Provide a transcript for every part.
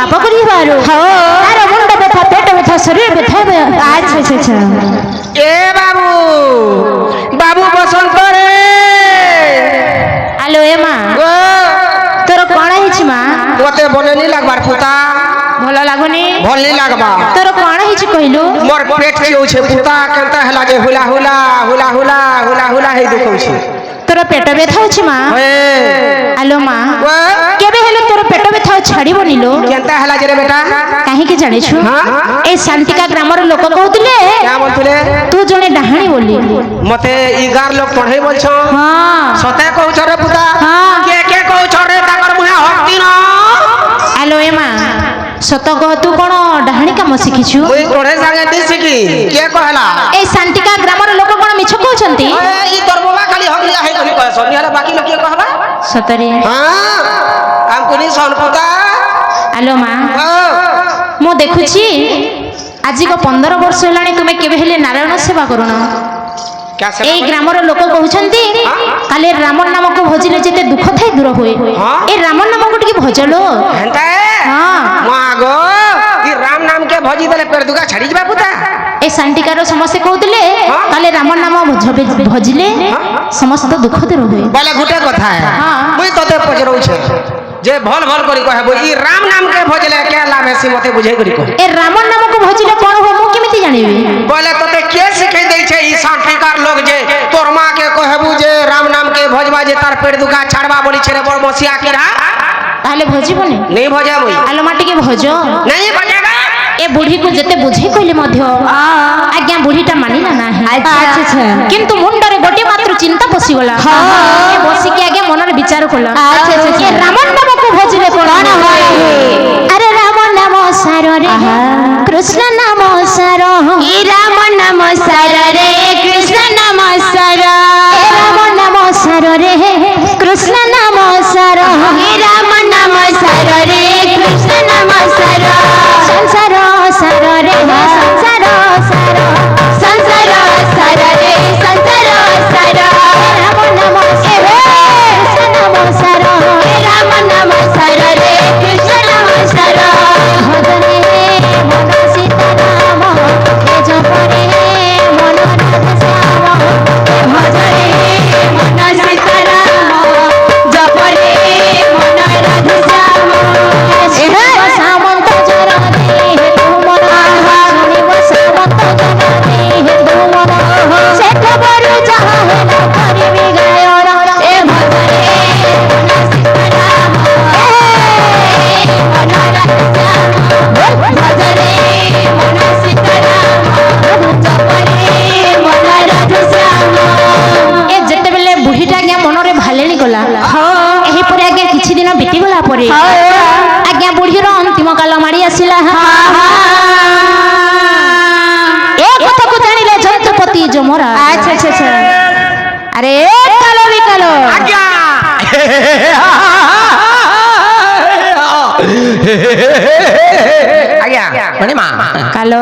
पाप करिबारो तार मुंड व्यथा पेट व्यथा शरीर व्यथा अच्छा ए बाबू बाबू बसंत रे हेलो ए मां तोर कोन हिची मां तोते बने नहीं लागबार पुता भलो लागुनी भल नहीं लागबा तोर कोन हिची कहिलु मोर पेट चियो छे पुता केनता हला जे हुला हुला हुला हुला हुला हुला हे दुखौ छे तोर पेट व्यथा होची मां हेलो मां केबे हेलो तोर पेट व्यथा छाड़ी बनिलो केनता हला जे रे बेटा काहे के जाने छु ए शांतिका ग्रामर लोक कहउतले क्या बोलतले तू जने डाहाणी बोली मते 11 लोग पढ़े बोल छ हां सते कहू छ रे पुता हां के कहू छ रे ताकर मुहे हक्ति न हेलो ए मां सत कह तू कोन डाहाणी काम सिखिछु ओई तोरे संगे दी सिखी के कहला ए शांतिका ग्रामर लोक कोन मिछ कहउछंती ई तोर बाबा खाली हगलिया है कहि कहस निहरा बाकी लोग के कहला सतरे हां हम कोनी सन पुता हेलो मां मो देखुची आज को 15 वर्ष हेलाणी तुमे केबे हेले नारायण सेवा करूना क्या से ए ग्रामर लोक कहउछंती काले राम नाम को भजिले जेते दुख थाई दूर होए ए राम नाम को टिके भजलो हंता हां मागो ई राम नाम के भजी देले पेड़ दुगा छाड़ी जबा पुता ए शांतिकार समस्त कहउतले काले राम नाम भजिले समस्त दुख दूर होए बोले गुटे कथा है हां मुई तते पजरौ छे जे भल भल करी कहबो ई राम नाम के भजले के लाभ है मते बुझे करी कह ए राम नाम को भजिले कोन हो मु केमिति जानिबी बोले तते के सिखै दै छे ई शांतिकार लोग जे तोर मां के कहबू जे राम नाम के भजबा जे तार पेड़ दुगा छाड़बा बोली छे रे बड़ मसिया के रहा ताले भजिबोनी नहीं भजा मुई आलो माटी के भजो नहीं भजेगा ए बुढ़ी को जते बुझे कहले मध्य आज्ञा बुढ़ीटा मानिला ना अच्छा किंतु मुंडरे गोटे मात्र चिंता पसी गला ए बसी के आगे मनर विचार कला अच्छा ए राम नाम को भजिले कोन होय अरे राम नाम सार रे कृष्ण नाम सार ए राम नाम सार रे कृष्ण नाम सार ए राम नाम सार रे कृष्ण नाम सार ए राम नाम सार रे कृष्ण नाम सार संसार सार रे संसार सार संसार सार रे संसार सार राम नाम सार कृष्ण नाम सार राम नाम सार रे कृष्ण नाम सार भजने मन सीताराम हे जपरे मन राधा श्याम भजने मन सीताराम जपरे मन राधा श्याम सामंत जरा दे तुमन सुनिब सामंत जरा दे तुमन से खबर जहा है न करबी गायन ए भजरे मन सीताराम मन राधा श्याम भजरे मन सीताराम जपरे मन राधा श्याम ए जते बेले बुढ़ीटा आज्ञा मनरे भालेनी गला एही परे आज्ञा किछि दिन बीती गला परे आज्ञा बुढ़ीर अंतिम काल माड़ी आसिला ए कथा को जानिले जंतपति जमरा अच्छा अच्छा अच्छा अरे कालो भी कालो आज्ञा आज्ञा मणि मां कालो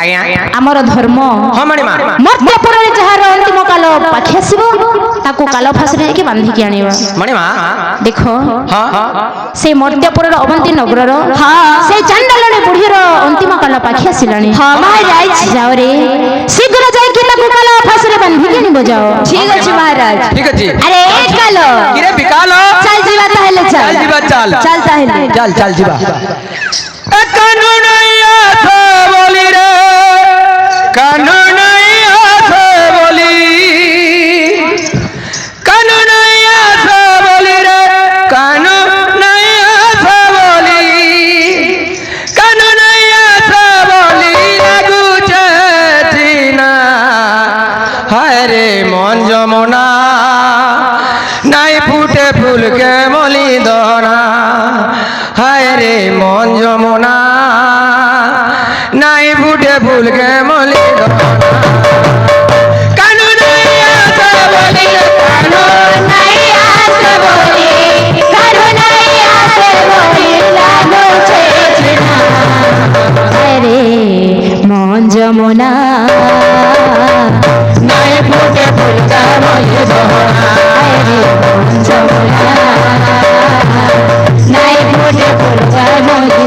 आज्ञा हमर धर्म हां मणि मां मर्त्यपुर जहार अंतिम काल पाखि आसीबो ताको काल फासरे के बांधी के आनिबो मणि मां देखो हां से मर्त्यपुर अवंती नगर से चांडालने बुढ़ीर अंतिम काल पाखि आसिलानी महाराज जाओ रे शीघ्र जाई कि ताको काल फासरे बांधी के आनिबो जाओ ठीक अछि महाराज ठीक अछि अरे एक कालो किरे बिकालो चल जीवा ताहले चल जीवा चल चल ताहले चल जीवा ए कानूनैया से बोली रे कानूनैया से बोली कानूनैया से बोली रे कानूनैया से बोली कानूनैया से बोली लागू चेtina हाय रे मन जमुना नाई फूटे फूल के मली दना हाय रे मन जमुना नाई फूटे फूल के मली दना कानूनैया से बोली कानूनैया से बोली कानूनैया से बोली लागो चेतना अरे मन जमुना नाई फूटे फूल के मली दना अरे मन जमुना नहीं फूटे फूल का मोही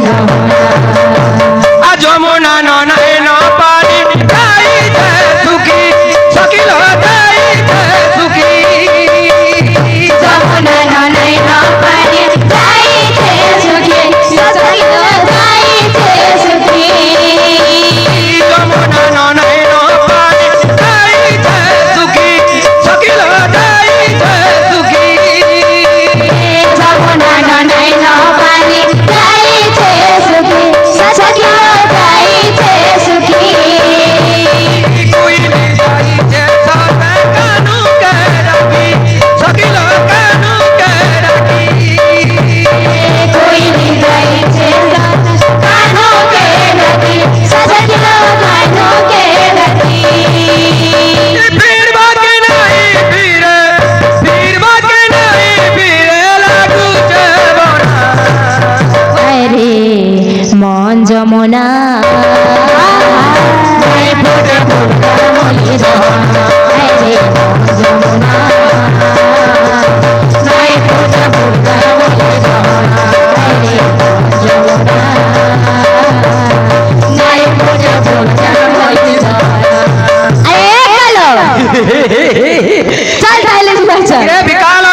যমুনা নাই ফুটে ফুলকা মলির রে যমুনা নাই ফুটে ফুলকা মলির রে যমুনা নাই ফুটে ফুলকা মলির আরে কালো চল তাহলে ଯିବା চল রে বিকাল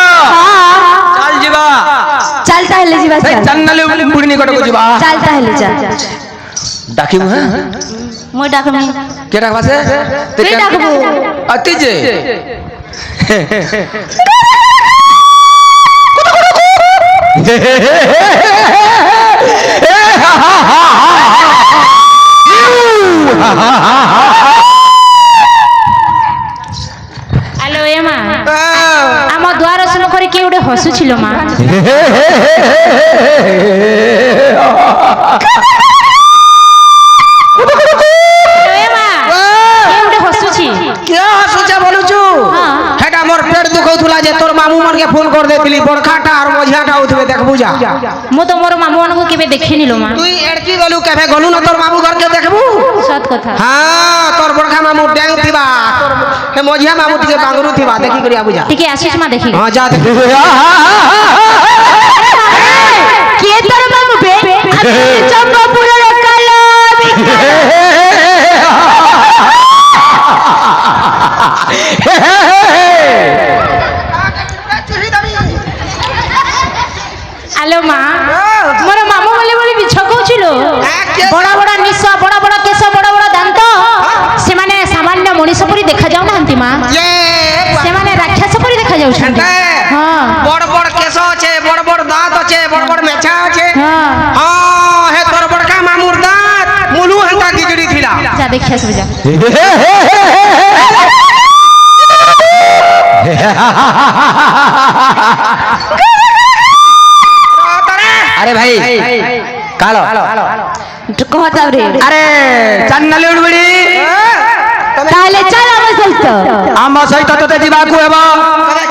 চাল ଯିବା চল তাহলে ଯିବା এই চল চান্নালে বুড়ি নিকটକୁ ଯିବା চল তাহলে চল ডাকিমু হ্যাঁ মই ডাকমি কে ডাকবা সে তুই ডাকবো অতি যে হ্যালো এ মা ଆମ ଦ୍ୱାର ସମ୍ମୁଖରେ କିଏ ଗୋଟେ ହସୁছিল ମା ଏ ମା କିଏ ଗୋଟେ ହସୁଛି কে হসুছে বলুছু হ্যাঁ। হেটা মোর পেট দুখাউথুলা যে তোর মামু মনকে ফোন করে দেইতিলি বড়খাটা আর মঝিয়াটা উঠবে দেখবু যা ମୁଁ ତ ମୋର ମାମୁଁ ମାନଙ୍କୁ କେବେ ଦେଖିନି ଲୋ ମା তুই এড়কি গলু কেবে গলু না তোর মামু ঘরকে দেখবু ସତ କଥା হ্যাঁ তোর বড়খা মামু ড্যাং থিবা তোর হে মঝিয়া মামু টিকে বাঙ্গুরু থিবা দেখি করি আবু যা ଟିକେ ଆସୁଛି ମା ଦେଖି হ্যাঁ যা দেখি କିଏ ତୋର ମାମୁଁ ବେ ଚମ୍ପାପୁରର କାଲ ଆଲୋ ମା ମୋର ମାମୁଁ ବୋଲି ବୋଲି ମିଛ କହୁছিল ବଡ଼ ବଡ଼ ନିଶ ବଡ଼ ବଡ଼ କେଶ ବଡ଼ ବଡ଼ ଦାନ୍ତ ସେମାନେ ସାମାନ୍ୟ ମଣିଷ ପରି ଦେଖାଯାଉନାହାନ୍ତି ମା ये ସେମାନେ ରାକ୍ଷସ ପରି ଦେଖାଯାଉଛନ୍ତି ହଁ বড় বড় কেশ আছে বড় বড় দাঁত আছে বড় বড় মেছা আছে ହଁ হ্যাঁ হে তোর বড়কা মামুর দাঁত মুলু হান্তা গিজড়ি থিলা যা দেখি আসবে যা আরে ভাই কালো কহ তাবরে আরে চান্নালি উড়বড়ি তাহলে চল আমার সহিত ଆମ ସହିତ ତତେ ଯିବାକୁ ହେବ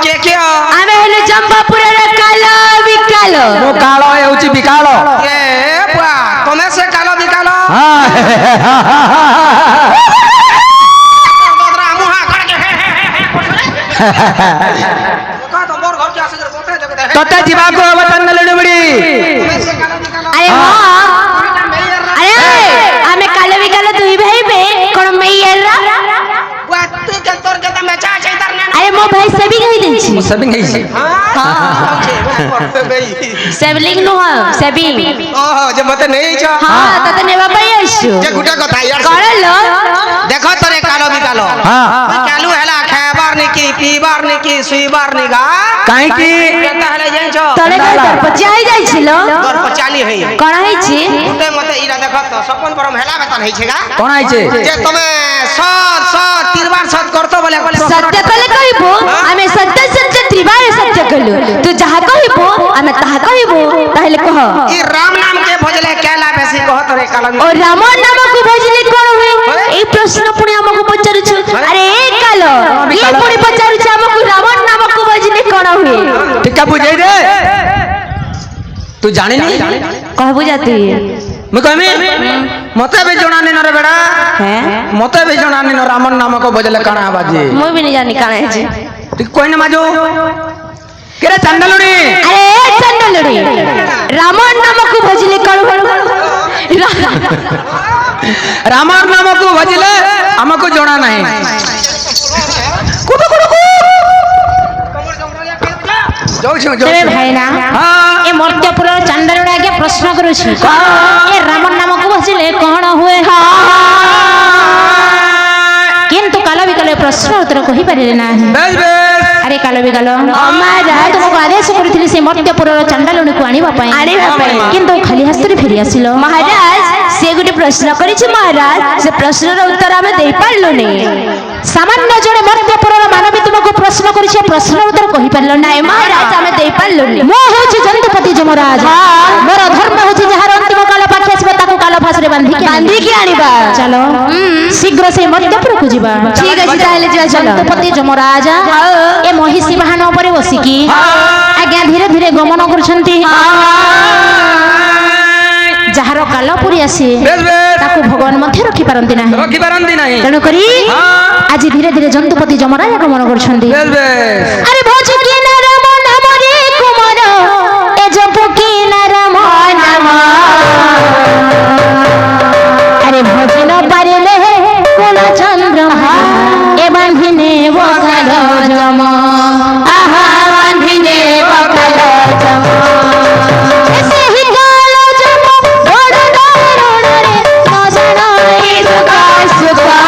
କେ କିଏ ଆମେ ହେଲୁ ଚମ୍ପାପୁରର କାଲ ବିକାଲ ମୁଁ କାଳ ହେଉଛି ବିକାଳ ଏ ପୁଆ ତମେ ସେ କାଳ ବିକାଳ ତତେ ଯିବାକୁ ହେବ ଚାନ୍ନାଲି ଉଡିବୁଡି আরে হ্যাঁ আরে আমি কাল বিকাল দুই ভাই বে কোন মেয়েরা আরে মো ভাই সেভিং হই দিছি সেভিং ହେଇଛି সেভিং নুহ সেভিং ଓହୋ ଯେ ମତେ ନେଇଛ হ্যাঁ ততে নেবা পাই আইছো ଯେ ଗୋଟେ କଥା ୟାର করলো ଦେଖ ତୋରେ କାଳ ବିକାଳ କାଲୁ ହେଲା ଖାଇବାର ନିକି ପିଇବାର ନିକି ଶୁଇବାର ନିଗା କାହିଁକି ତାହେଲେ ଜାଣିଛ তলে দর পচাই যাইছিল দর পচালি হেই কোন হইছি গুটে মতে ইরা দেখ তো সপন পরম হেলা বেতন ହେଇছে গা কোন আইছে যে তুমি সৎ সৎ তিরবার সৎ করতো বলে সত্য কলে কইবো আমি সত্য সত্য ত্রিবার সত্য কলু তু যাহা কইবো আমি তাহা কইবো তাহলে কহ ই রাম নাম কে ভজলে কেলা বেশি কহ তোরে কাল ও রাম নামকু ভজলে কোন হুয়ে এই প্রশ্ন পুনি আমাকু পচারুছ আরে এ কাল এই পুনি পচারুছ আমাকু রাম নামকু ভজলে কোন হুয়ে টিকা বুঝাই দে তু জানিনি कहबो जाती ମୁଁ କହିବି ମତେ ବି ଜଣାନି ନରେ ବେଡା हैं ମତେ ବି ଜଣାନି ନ ରାମନ ନାମକ ବଜଲେ କାଣା ବାଜି मैं भी नहीं जानी काने है ତୁ କହିନି ମାଜୁ କେରେ ଚାଣ୍ଡଲୁଣି अरे चंडलड़ी राम नामकु भजले कोन ରାମର ନାମକୁ ଭଜିଲେ ଆମକୁ ଜଣା ନାହିଁ ଯାଉଛୁ तेरे भाई ना हाँ ए मर्त्यपुर चंडलड़ी आगे प्रश्न करूछी ए राम नामकु भजले कोन हुए किंतु काल बिकल प्रश्न उत्तर कहि पारिले नाही বেশ বেশ अरे काल बिकल महाराज तुमको आदेश करथिली से मर्त्यपुर चंडलड़ी को आनिबा पई किंतु खाली हस्तरी फेरी आसिलो महाराज से गुटे प्रश्न करिछि महाराज से प्रश्नर उत्तर हमें देई पारलो नै सामान्य जड़े मर्त्यपुर मानवी तुमको प्रश्न करिछि प्रश्न उत्तर कहि पारलो नै महाराज हमें देई पारलो नै मो होछि जंतुपति जमराज मोर धर्म होछि जहार अंतिम काल पाखे आसीबा ताको काल फासरे बांधी के आनिबा चलो शीघ्र से मर्त्यपुर को जीवा ठीक अछि ताले जीवा चलो जंतुपति जमराज ए महिषी वाहन ऊपर बसिकी आज्ञा धीरे धीरे गमन करछंती जहार काल पुरी आसी তেণু করি আজি ধীরে ধীরে জন্তুপতি যমরাজ আগমন করছেন বেশ বেশ আরে ভোজ কি না রাম নাম রে কুমার এ জপ কি না রাম নাম আরে ভোজ ন পারিলে কোন চন্দ্রমা এ বাঁধিনে বকাল জম আহা বাঁধিনে বকাল জম এসে হিকাল জম বড় দারুণ রে নদন এই দুঃখা সুখা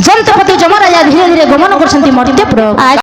জন্তুপতি যমরাজা ধীরে ধীরে গমন করছেন মর্ত্যপুর